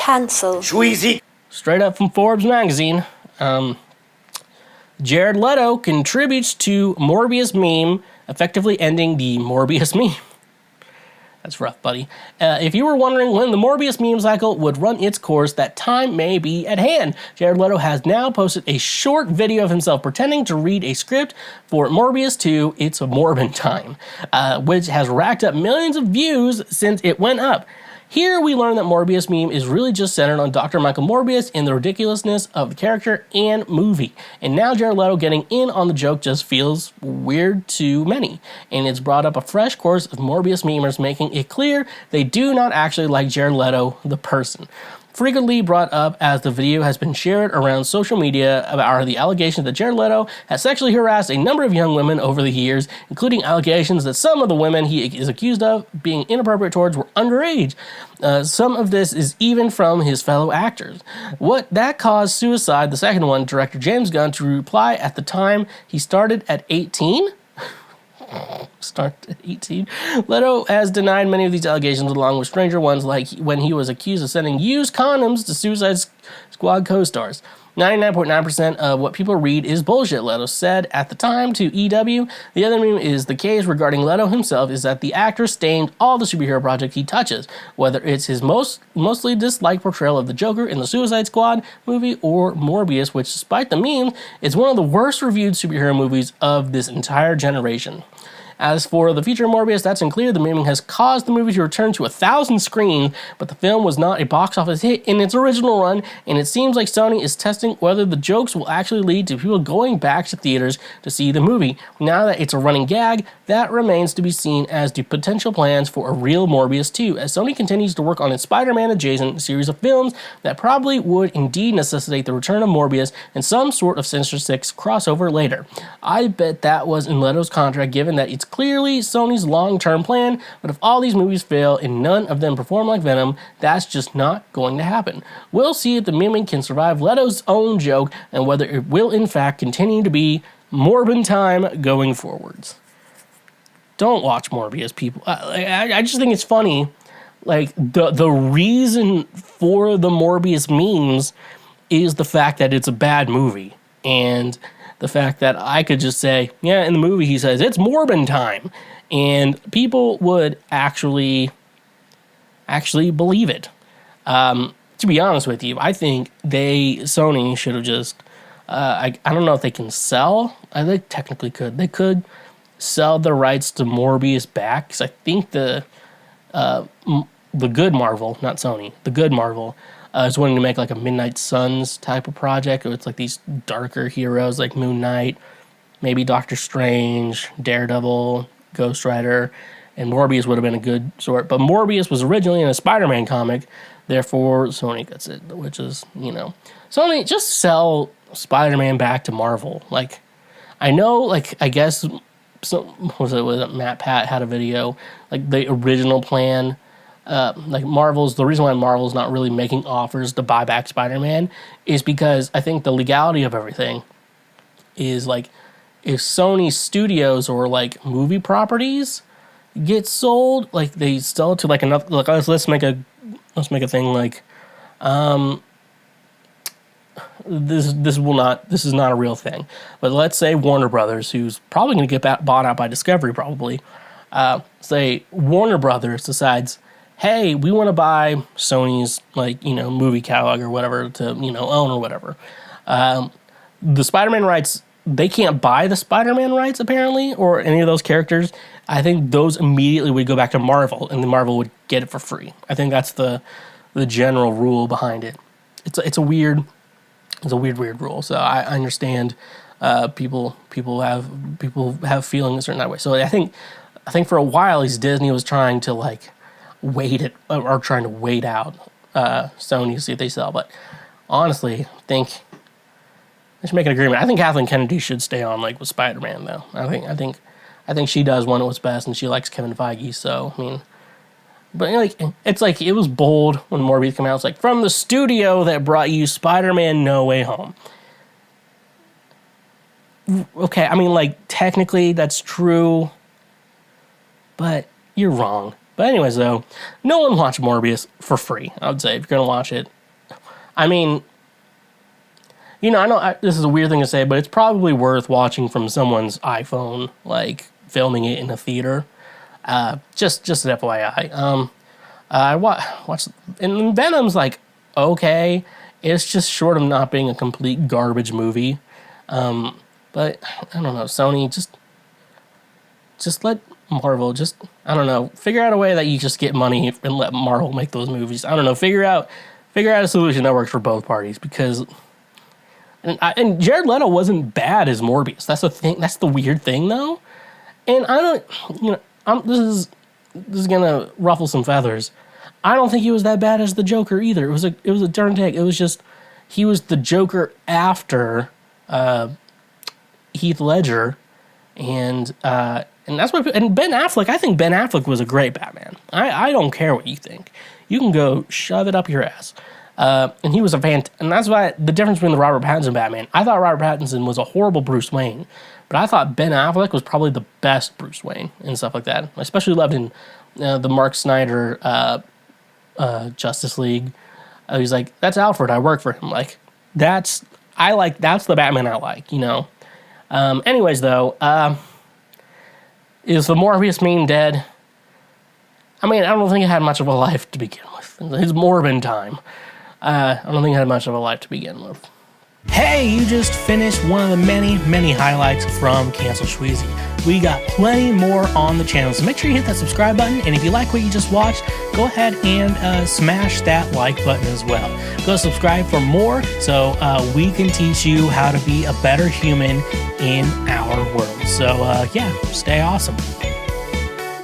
Cancelled. Sweezy. Straight up from Forbes magazine. Jared Leto contributes to Morbius meme, effectively ending the Morbius meme. That's rough, buddy. If you were wondering when the Morbius meme cycle would run its course, that time may be at hand. Jared Leto has now posted a short video of himself pretending to read a script for Morbius 2, It's a Morbin Time, which has racked up millions of views since it went up. Here we learn that Morbius meme is really just centered on Dr. Michael Morbius and the ridiculousness of the character and movie. And now Jared Leto getting in on the joke just feels weird to many. And it's brought up a fresh course of Morbius memers, making it clear they do not actually like Jared Leto, the person. Frequently brought up as the video has been shared around social media are the allegations that Jared Leto has sexually harassed a number of young women over the years, including allegations that some of the women he is accused of being inappropriate towards were underage. Some of this is even from his fellow actors. What that caused Suicide, the second one, director James Gunn, to reply at the time he started at 18? Start at 18. Leto has denied many of these allegations along with stranger ones, like when he was accused of sending used condoms to Suicide Squad co-stars. 99.9% of what people read is bullshit, Leto said at the time to EW. The other meme is the case regarding Leto himself is that the actor stained all the superhero project he touches, whether it's his mostly disliked portrayal of the Joker in the Suicide Squad movie or Morbius, which despite the memes, is one of the worst reviewed superhero movies of this entire generation. As for the future of Morbius, that's unclear. The memeing has caused the movie to return to 1,000 screens, but the film was not a box office hit in its original run, and it seems like Sony is testing whether the jokes will actually lead to people going back to theaters to see the movie. Now that it's a running gag, that remains to be seen as the potential plans for a real Morbius 2, as Sony continues to work on its Spider-Man adjacent series of films that probably would indeed necessitate the return of Morbius and some sort of Sinister Six crossover later. I bet that was in Leto's contract, given that it's clearly Sony's long-term plan, but if all these movies fail and none of them perform like Venom, that's just not going to happen. We'll see if the miming can survive Leto's own joke and whether it will in fact continue to be Morbin Time going forwards. Don't watch Morbius, people. I just think it's funny. Like, the reason for the Morbius memes is the fact that it's a bad movie. And the fact that I could just say, yeah, in the movie he says, it's Morbin Time. And people would actually believe it. To be honest with you, I think Sony should have just, I don't know if they can sell. I think technically could. They could sell the rights to Morbius back. Because I think the good Marvel, not Sony, the good Marvel, is wanting to make like a Midnight Suns type of project. It's like these darker heroes like Moon Knight, maybe Doctor Strange, Daredevil, Ghost Rider, and Morbius would have been a good sort. But Morbius was originally in a Spider-Man comic, therefore Sony gets it, which is, Sony, just sell Spider-Man back to Marvel. Like, I know, like, I guess, was it Matt Pat had a video, like the original plan. The reason why Marvel's not really making offers to buy back Spider-Man is because I think the legality of everything is like, if Sony studios or like movie properties get sold, like they sell it to like enough, like let's make a thing like, this is not a real thing, but let's say Warner Brothers, who's probably going to get bought out by Discovery probably, say Warner Brothers decides, hey, we want to buy Sony's, movie catalog or whatever to, own or whatever. The Spider-Man rights, they can't buy the Spider-Man rights, apparently, or any of those characters. I think those immediately would go back to Marvel, and then Marvel would get it for free. I think that's the general rule behind it. It's a weird rule. So I understand people have feelings a certain way. So I think for a while, Disney was trying to like wait out Sony to see if they sell. But honestly, I think they should make an agreement. I think Kathleen Kennedy should stay on with Spider-Man though. I think she does want what's best, and she likes Kevin Feige. So I mean, but it's like it was bold when Morbius came out. It's like, from the studio that brought you Spider-Man No Way Home. Okay, I mean, technically that's true, but you're wrong. But anyways, though, no one watch Morbius for free, I would say, if you're going to watch it. I mean, you know, this is a weird thing to say, but it's probably worth watching from someone's iPhone, like filming it in a theater. Just an FYI. I watched, and Venom's like okay. It's just short of not being a complete garbage movie. But I don't know, Sony, just let Marvel, I don't know, figure out a way that you just get money and let Marvel make those movies. I don't know, figure out a solution that works for both parties, because and Jared Leto wasn't bad as Morbius. That's the thing. That's the weird thing, though. And I don't, you know, this is gonna ruffle some feathers. I don't think he was that bad as the Joker either. It was a darn take. It was just he was the Joker after Heath Ledger, and that's what. And Ben Affleck. I think Ben Affleck was a great Batman. I don't care what you think. You can go shove it up your ass. And he was and that's why the difference between the Robert Pattinson Batman. I thought Robert Pattinson was a horrible Bruce Wayne, but I thought Ben Affleck was probably the best Bruce Wayne and stuff like that. I especially loved in the Mark Snyder Justice League. He's like, that's Alfred. I work for him. Like that's the Batman I like. You know. Anyways, though, is the Morbius meme dead? I mean, I don't think it had much of a life to begin with. His Morbin time. I don't think it had much of a life to begin with. Hey, you just finished one of the many, many highlights from Cancel Shweezy. We got plenty more on the channel, so make sure you hit that subscribe button, and if you like what you just watched, go ahead and smash that like button as well. Go subscribe for more so we can teach you how to be a better human in our world. So, yeah, stay awesome.